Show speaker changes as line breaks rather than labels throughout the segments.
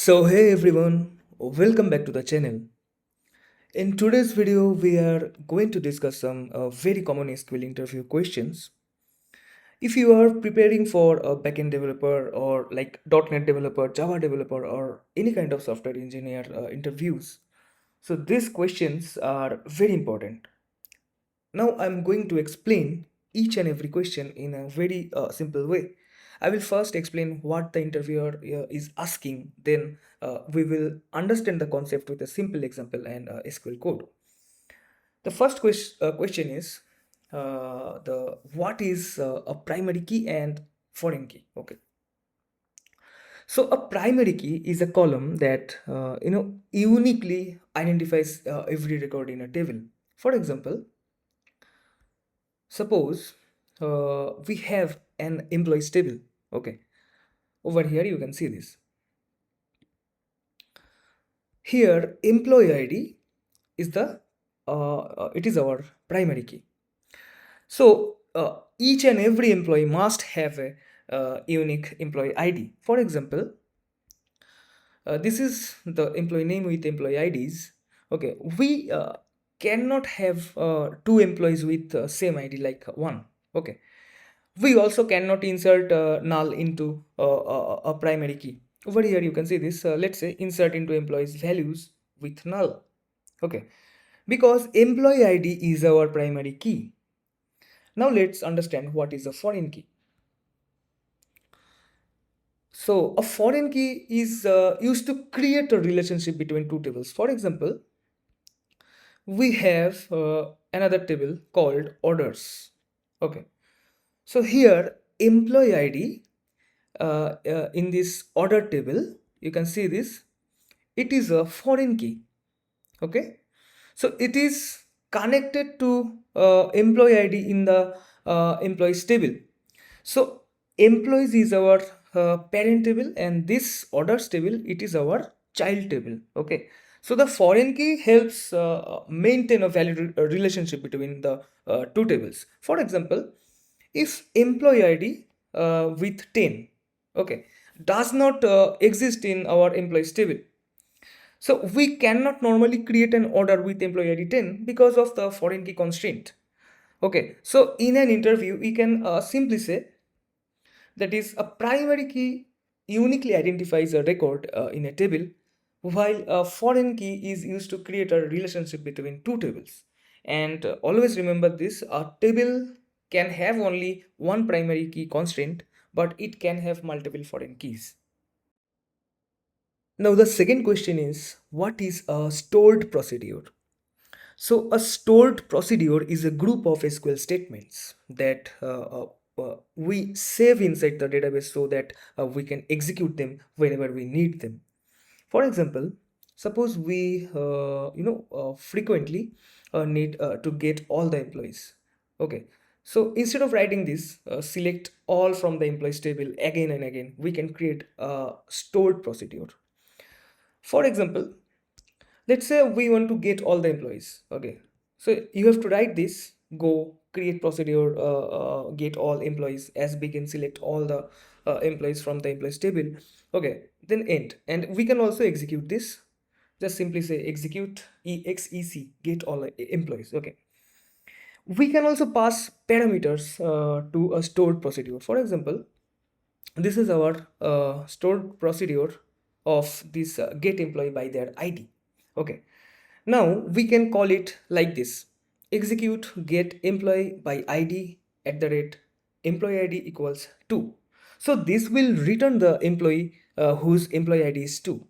So hey everyone, welcome back to the channel. In today's video, we are going to discuss some very common SQL interview questions. If you are preparing for a backend developer or like .NET developer, Java developer, or any kind of software engineer interviews, so these questions are very important. Now I'm going to explain each and every question in a very simple way. I will first explain what the interviewer is asking, then we will understand the concept with a simple example and SQL code. The first question is the what is a primary key and foreign key. Okay. So a primary key is a column that uniquely identifies every record in a table. For example, suppose we have an employees table. Okay, over here you can see this. Here employee ID is the it is our primary key. So each and every employee must have a unique employee ID. For example, this is the employee name with employee IDs. Okay, we cannot have two employees with same ID like one. Okay, we also cannot insert null into a primary key. Over here you can see this. Let's say insert into employees values with null. Okay, because employee ID is our primary key. Now let's understand what is a foreign key. So a foreign key is used to create a relationship between two tables. For example, we have another table called orders. Okay, so here employee ID in this order table, you can see this, it is a foreign key. Okay, so it is connected to employee ID in the employees table. So employees is our parent table, and this orders table, it is our child table. Okay, so the foreign key helps maintain a valid relationship between the two tables. For example, if employee ID with 10, okay, does not exist in our employees table, so we cannot normally create an order with employee ID 10 because of the foreign key constraint. Okay, so in an interview we can simply say that is a primary key uniquely identifies a record in a table, while a foreign key is used to create a relationship between two tables. And always remember this, a table can have only one primary key constraint, but it can have multiple foreign keys. Now the second question is, what is a stored procedure? So a stored procedure is a group of SQL statements that we save inside the database so that we can execute them whenever we need them. For example, suppose we frequently need to get all the employees. Okay, so instead of writing this, select all from the employees table again and again, we can create a stored procedure. For example, let's say we want to get all the employees. Okay, so you have to write this, go create procedure, get all employees as begin, select all the employees from the employees table. Okay, then end, and we can also execute this. Just simply say execute exec get all employees. Okay, we can also pass parameters to a stored procedure. For example, this is our stored procedure of this get employee by their ID. Okay, now we can call it like this: execute get employee by ID at the rate employee ID equals 2. So this will return the employee whose employee ID is 2.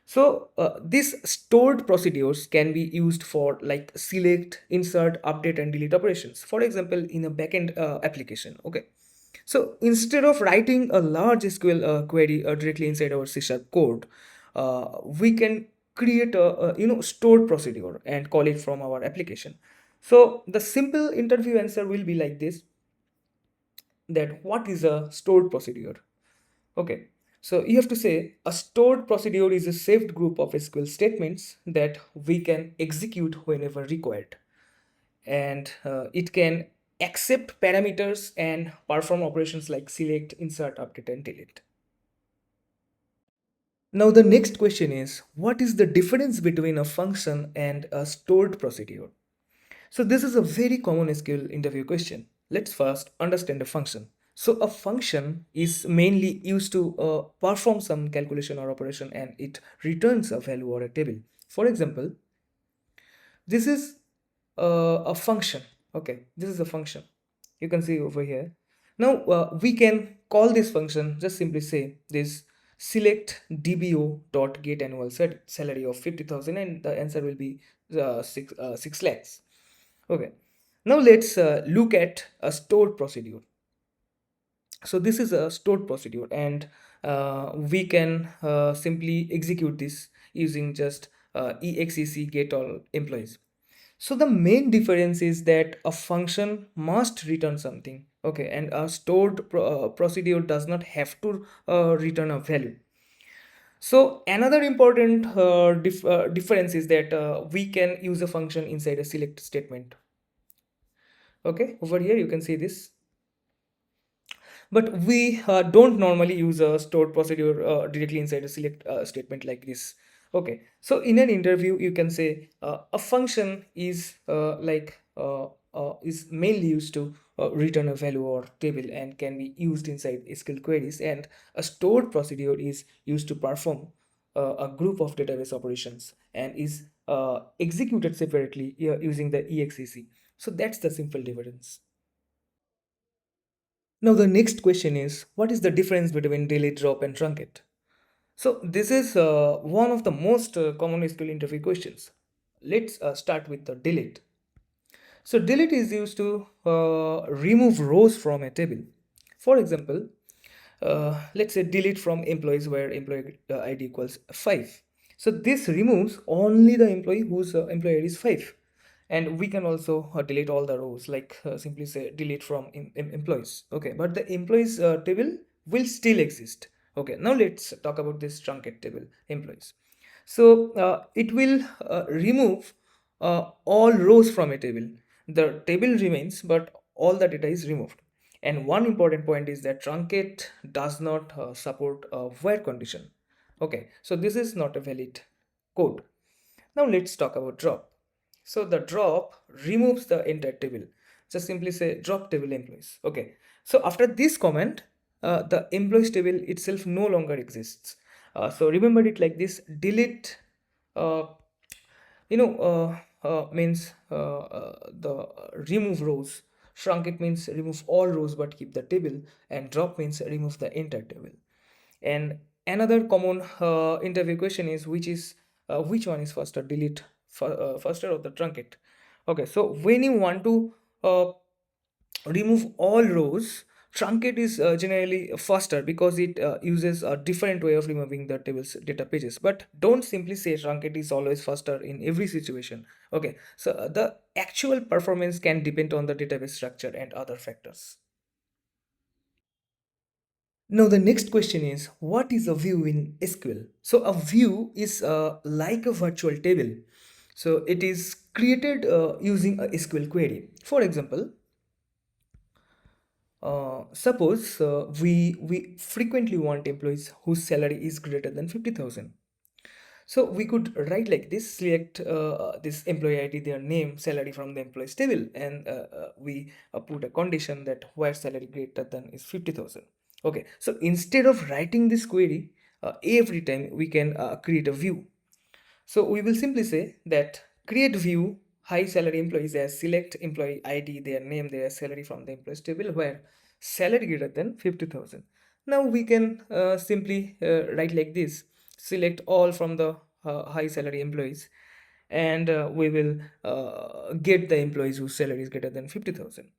So these stored procedures can be used for like select, insert, update, and delete operations. For example, in a backend application. Okay. So instead of writing a large SQL query directly inside our C# code, we can create a stored procedure and call it from our application. So the simple interview answer will be like this: that what is a stored procedure? Okay, so you have to say a stored procedure is a saved group of SQL statements that we can execute whenever required, and it can accept parameters and perform operations like select, insert, update, and delete. Now the next question is, what is the difference between a function and a stored procedure? So this is a very common SQL interview question. Let's first understand a function. So a function is mainly used to perform some calculation or operation, and it returns a value or a table. For example, this is a function. Okay, this is a function. You can see over here. Now we can call this function, just simply say this select dbo dot get annual salary of 50,000, and the answer will be 6 lakhs. Okay, now let's look at a stored procedure. So this is a stored procedure, and we can simply execute this using just exec get all employees. So the main difference is that a function must return something, okay, and a stored procedure does not have to return a value. So another important difference is that we can use a function inside a select statement. Okay, over here you can see this, but we don't normally use a stored procedure directly inside a select statement like this. Okay, so in an interview you can say a function is mainly used to return a value or table and can be used inside SQL queries, and a stored procedure is used to perform a group of database operations and is executed separately using the exec. So that's the simple difference. Now the next question is, what is the difference between delete, drop and truncate? So this is one of the most common SQL interview questions. Let's start with the delete. So delete is used to remove rows from a table. For example, let's say delete from employees where employee ID equals 5. So this removes only the employee whose employee ID is 5. And we can also delete all the rows, like simply say delete from employees. Okay, but the employees table will still exist. Okay, now let's talk about this truncate table employees. So it will remove all rows from a table. The table remains, but all the data is removed. And one important point is that truncate does not support a where condition. Okay, so this is not a valid code. Now let's talk about drop. So the drop removes the entire table. Just simply say drop table employees. Okay, so after this comment, the employees table itself no longer exists. So remember it like this: delete uh, means the remove rows. Shrunk it means remove all rows but keep the table, and drop means remove the entire table. And another common interview question is which one is faster, delete faster or the truncate? Okay, so when you want to remove all rows, truncate is generally faster because it uses a different way of removing the tables data pages. But don't simply say truncate is always faster in every situation. Okay, so the actual performance can depend on the database structure and other factors. Now the next question is, what is a view in SQL? So a view is like a virtual table. So it is created using a SQL query. For example, suppose we frequently want employees whose salary is greater than 50,000. So we could write like this: select this employee ID, their name, salary from the employees table, and we put a condition that where salary greater than is 50,000. Okay, so instead of writing this query every time, we can create a view. So we will simply say that create view high salary employees as select employee ID, their name, their salary from the employees table where salary greater than 50,000. Now we can simply write like this: select all from the high salary employees, and we will get the employees whose salary is greater than 50,000.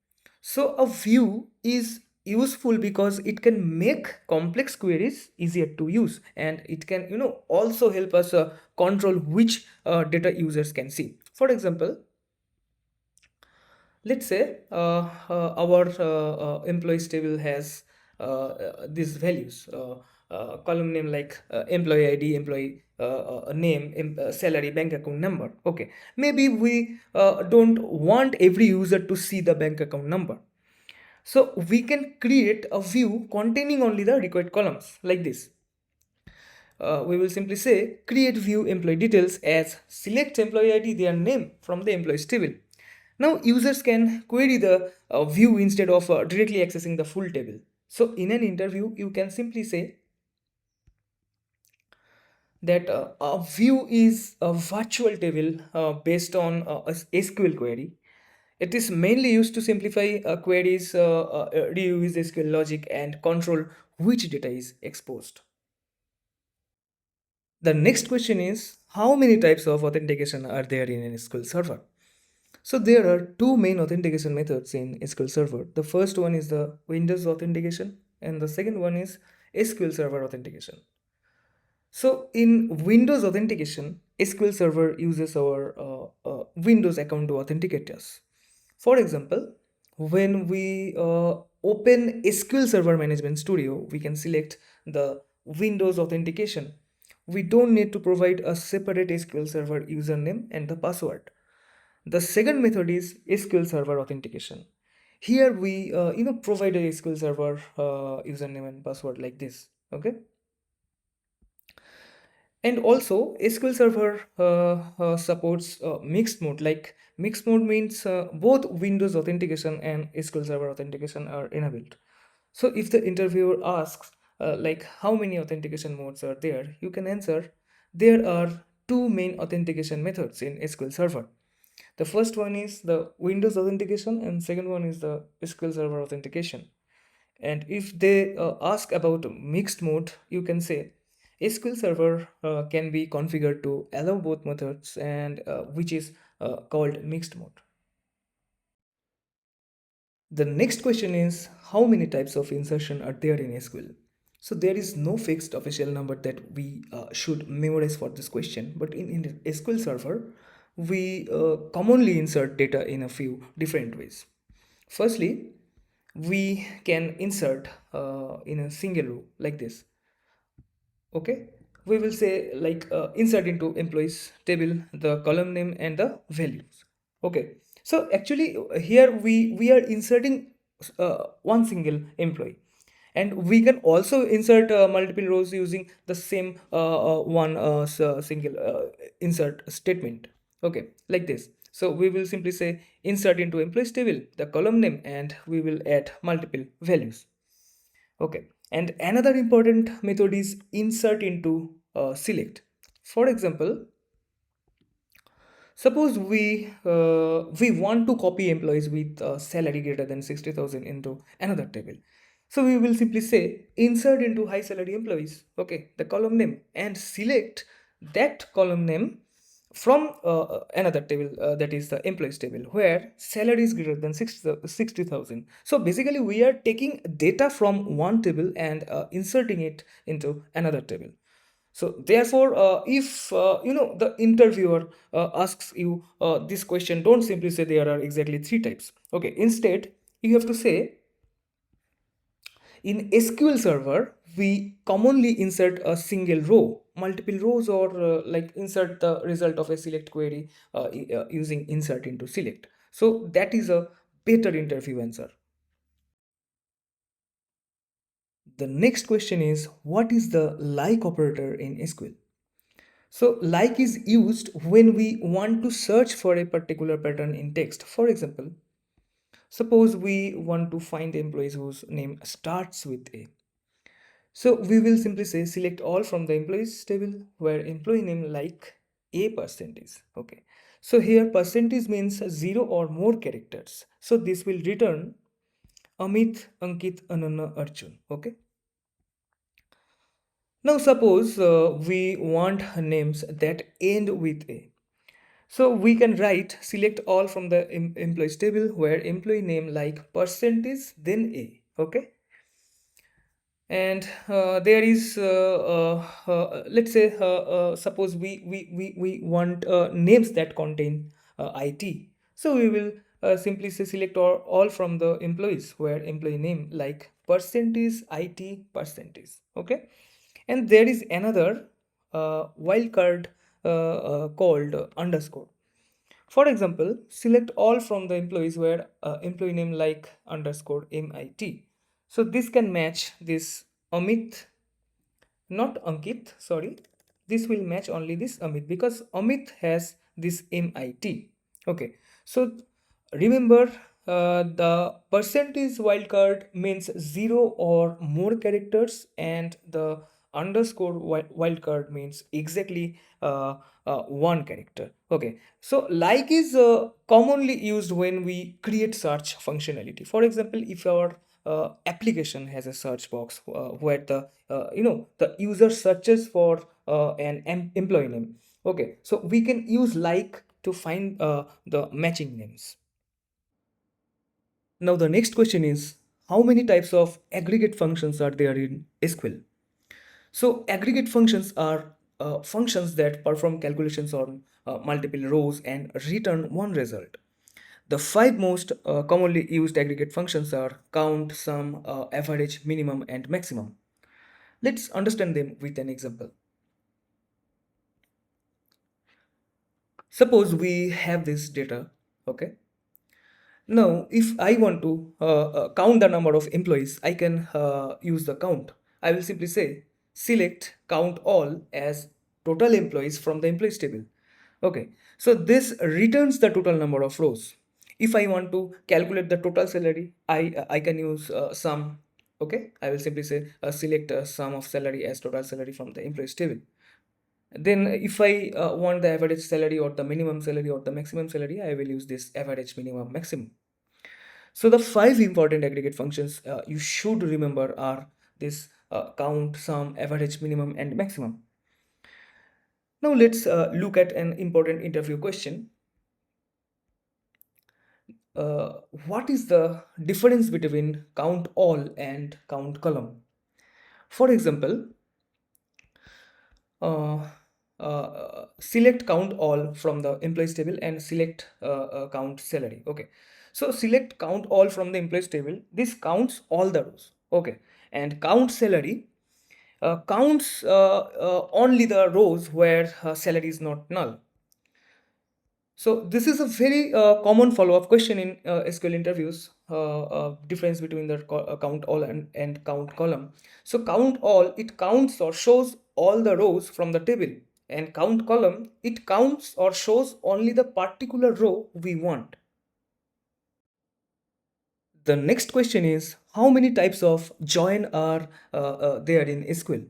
So a view is useful because it can make complex queries easier to use, and it can also help us control which data users can see. For example, let's say our employees table has these values, column name like employee ID, employee name, salary, bank account number. Okay, maybe we don't want every user to see the bank account number, so we can create a view containing only the required columns like this. we will simply say create view employee details as select employee ID their name from the employees table. Now users can query the view instead of directly accessing the full table. So in an interview, you can simply say that a view is a virtual table based on a SQL query. It is mainly used to simplify queries, reuse SQL logic, and control which data is exposed. The next question is how many types of authentication are there in an SQL server? So there are two main authentication methods in SQL Server. The first one is the Windows authentication and the second one is SQL Server authentication. So in Windows authentication, SQL Server uses our Windows account to authenticate us. For example, when we open SQL Server Management Studio, we can select the Windows authentication. We don't need to provide a separate SQL Server username and the password. The second method is SQL Server authentication. Here we provide a SQL Server username and password like this. Okay. And also SQL Server supports mixed mode. Like mixed mode means both Windows authentication and SQL Server authentication are enabled. So if the interviewer asks like how many authentication modes are there, you can answer there are two main authentication methods in SQL Server. The first one is the Windows authentication and second one is the SQL Server authentication. And if they ask about mixed mode, you can say SQL Server can be configured to allow both methods and which is called mixed mode. The next question is how many types of insertion are there in SQL? So there is no fixed official number that we should memorize for this question, but in SQL Server, we commonly insert data in a few different ways. Firstly, we can insert in a single row like this. Okay, we will say like insert into employees table the column name and the values. Okay, so actually here we are inserting one single employee, and we can also insert multiple rows using the same one single insert statement. Okay, like this. So we will simply say insert into employees table the column name and we will add multiple values. Okay, and another important method is insert into select. For example, suppose we want to copy employees with salary greater than 60,000 into another table. So we will simply say insert into high salary employees, okay, the column name, and select that column name from another table, that is the employees table, where salary is greater than 60,000. So basically we are taking data from one table and inserting it into another table. So therefore, if the interviewer asks you this question, don't simply say there are exactly three types. Okay, instead you have to say in SQL Server we commonly insert a single row, multiple rows, or like insert the result of a select query using insert into select. So that is a better interview answer. The next question is what is the like operator in SQL? So like is used when we want to search for a particular pattern in text. For example, suppose we want to find employees whose name starts with A. So we will simply say select all from the employees table where employee name like A percentage. Okay. So here percentage means 0 or more characters. So this will return Amit, Ankit, Ananya, Arjun. Okay. Now suppose we want names that end with A. So we can write select all from the employees table where employee name like percentage then A. Okay. And there is let's say suppose we want names that contain IT. So we will simply say select all from the employees where employee name like percentage IT percentage. Okay. And there is another wildcard called underscore. For example, select all from the employees where employee name like underscore MIT. So this can match this Amit not Ankit, sorry. This will match only this Amit because Amit has this MIT. Okay, so remember the percentage wildcard means zero or more characters, and the underscore wildcard means exactly one character. Okay, so like is commonly used when we create search functionality. For example, if our application has a search box where the user searches for an employee name. Okay, so we can use like to find the matching names. Now the next question is, how many types of aggregate functions are there in SQL? So aggregate functions are functions that perform calculations on multiple rows and return one result. The five most commonly used aggregate functions are count, sum, average, minimum, and maximum. Let's understand them with an example. Suppose we have this data, okay? Now, if I want to count the number of employees, I can use the count. I will simply say select count all as total employees from the employees table. Okay, so this returns the total number of rows. If I want to calculate the total salary, I can use sum. Okay, I will simply say select sum of salary as total salary from the employees table. Then if I want the average salary or the minimum salary or the maximum salary, I will use this average, minimum, maximum. So the five important aggregate functions you should remember are this count, sum, average, minimum, and maximum. Now let's look at an important interview question. What is the difference between count all and count column? For example, uh, select count all from the employees table and select count salary. Okay, so select count all from the employees table. This counts all the rows. Okay, and count salary counts only the rows where salary is not null. So this is a very common follow-up question in SQL interviews. Difference between the count all and count column. So count all, it counts or shows all the rows from the table, and count column, it counts or shows only the particular row we want. The next question is, how many types of join are there in SQL?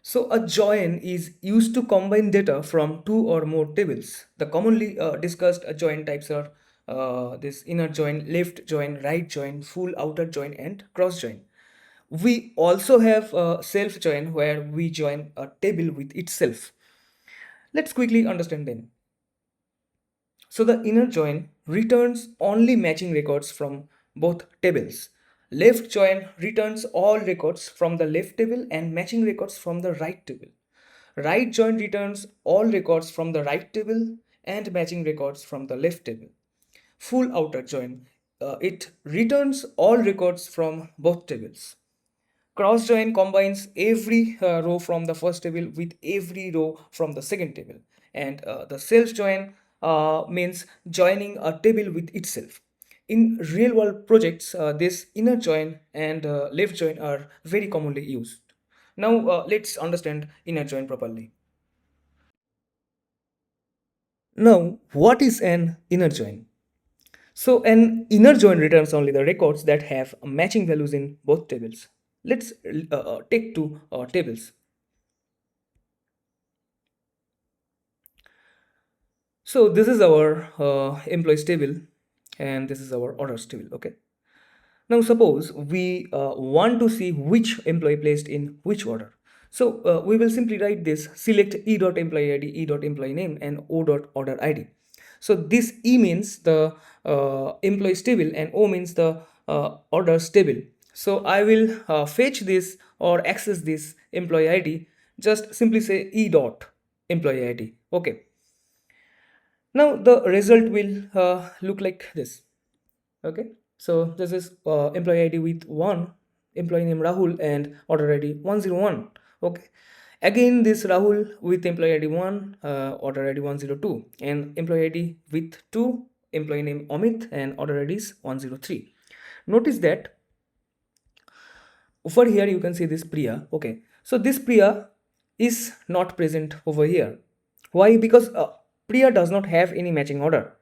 So a join is used to combine data from two or more tables. The commonly discussed join types are this inner join, left join, right join, full outer join, and cross join. We also have self join where we join a table with itself. Let's quickly understand them. So the inner join returns only matching records from both tables. Left join returns all records from the left table and matching records from the right table. Right join returns all records from the right table and matching records from the left table. Full outer join, it returns all records from both tables. Cross join combines every row from the first table with every row from the second table. And the self join means joining a table with itself. In real world projects, this inner join and left join are very commonly used. Now let's understand inner join properly. Now, what is an inner join? So an inner join returns only the records that have matching values in both tables. Let's take two tables. So this is our employees table and this is our orders table. Okay. Now suppose we want to see which employee placed in which order. So we will simply write this select e.employee id, e.employee name, and o.order id. So this e means the employees table and o means the orders table. So I will fetch this or access this employee id. Just simply say e.employee id. Okay. Now the result will look like this. Okay, so this is employee ID with 1, employee name Rahul, and order ID 101. Okay, again this Rahul with employee ID 1, order ID 102, and employee ID with 2, employee name Amit, and order ID is 103. Notice that over here you can see this Priya. Okay, So this Priya is not present over here. Why? Because Priya does not have any matching order.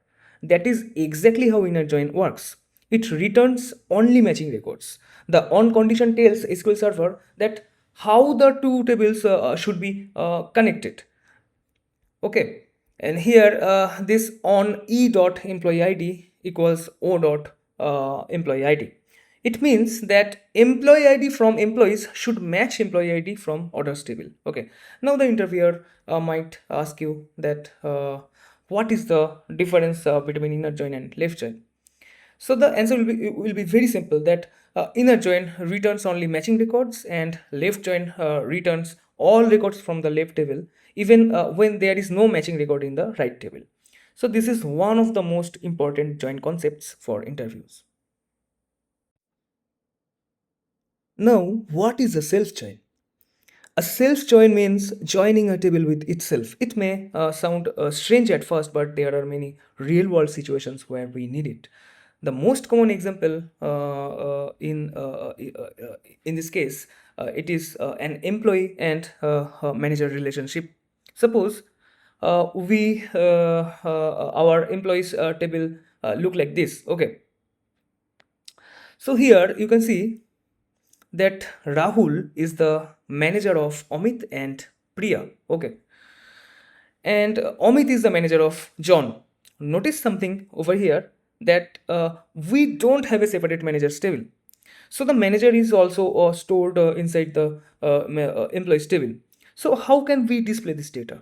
That is exactly how inner join works. It returns only matching records. The on condition tells SQL Server that how the two tables should be connected. Okay, and here this on e dot employee id equals o dot employee id. It means that employee id from employees should match employee id from orders table. Okay, now the interviewer might ask you that what is the difference between inner join and left join. So the answer will be very simple, that inner join returns only matching records and left join returns all records from the left table, even when there is no matching record in the right table. So this is one of the most important join concepts for interviews. Now, what is a self join? A self join means joining a table with itself. It may sound strange at first, but there are many real world situations where we need it. The most common example in this case, it is an employee and manager relationship. Suppose our employees table look like this. Okay, so here you can see that Rahul is the manager of Amit and Priya. Okay, and Amit is the manager of John. Notice something over here, that we don't have a separate managers table. So the manager is also stored inside the employees table. So how can we display this data?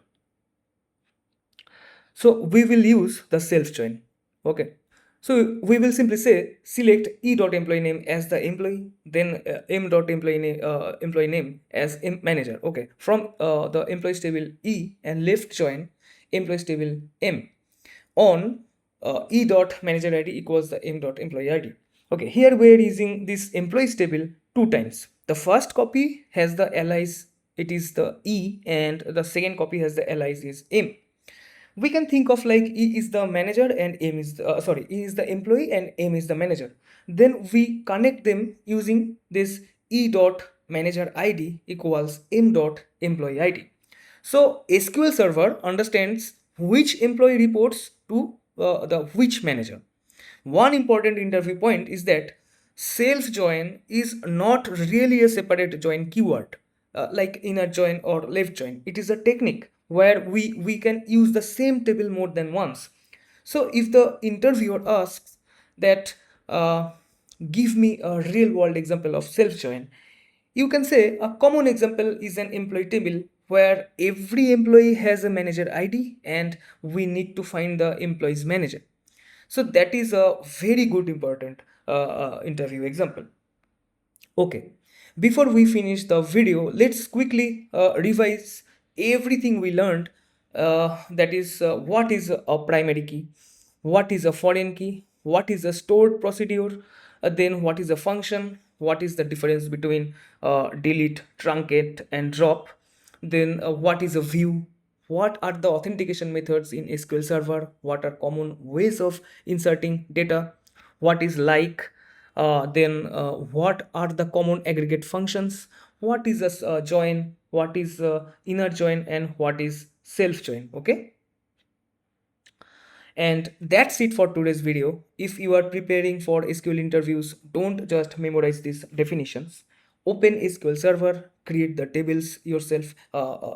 So we will use the self join. Okay. So we will simply say select e dot employee name as the employee, then m dot employee name as manager. Okay. From the employees table E, and left join employees table M on e dot manager ID equals the m dot employee ID. Okay. Here we are using this employees table two times. The first copy has the allies, it is the E, and the second copy has the allies is M. We can think of like E is the manager and M is the, E is the employee and M is the manager. Then we connect them using this E dot manager ID equals M dot employee ID. So SQL Server understands which employee reports to the which manager. One important interview point is that self join is not really a separate join keyword like inner join or left join. It is a technique where we can use the same table more than once. So if the interviewer asks that give me a real world example of self join, you can say a common example is an employee table where every employee has a manager ID and we need to find the employee's manager. So that is a very good important interview example. Okay, before we finish the video, let's quickly revise everything we learned. That is, what is a primary key, what is a foreign key, what is a stored procedure, then what is a function, what is the difference between delete, truncate, and drop, then what is a view, what are the authentication methods in SQL Server, what are common ways of inserting data, what is like, then what are the common aggregate functions, what is a join, what is inner join, and what is self join. Okay, and that's it for today's video. If you are preparing for SQL interviews, don't just memorize these definitions. Open SQL Server, create the tables yourself,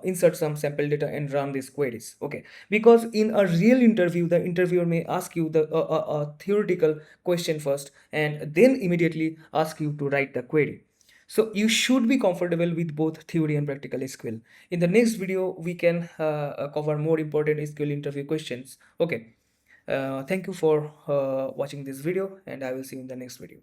insert some sample data, and run these queries. Okay, because in a real interview, the interviewer may ask you the theoretical question first, and then immediately ask you to write the query. So you should be comfortable with both theory and practical SQL. In the next video, we can cover more important SQL interview questions. Okay. Thank you for watching this video, and I will see you in the next video.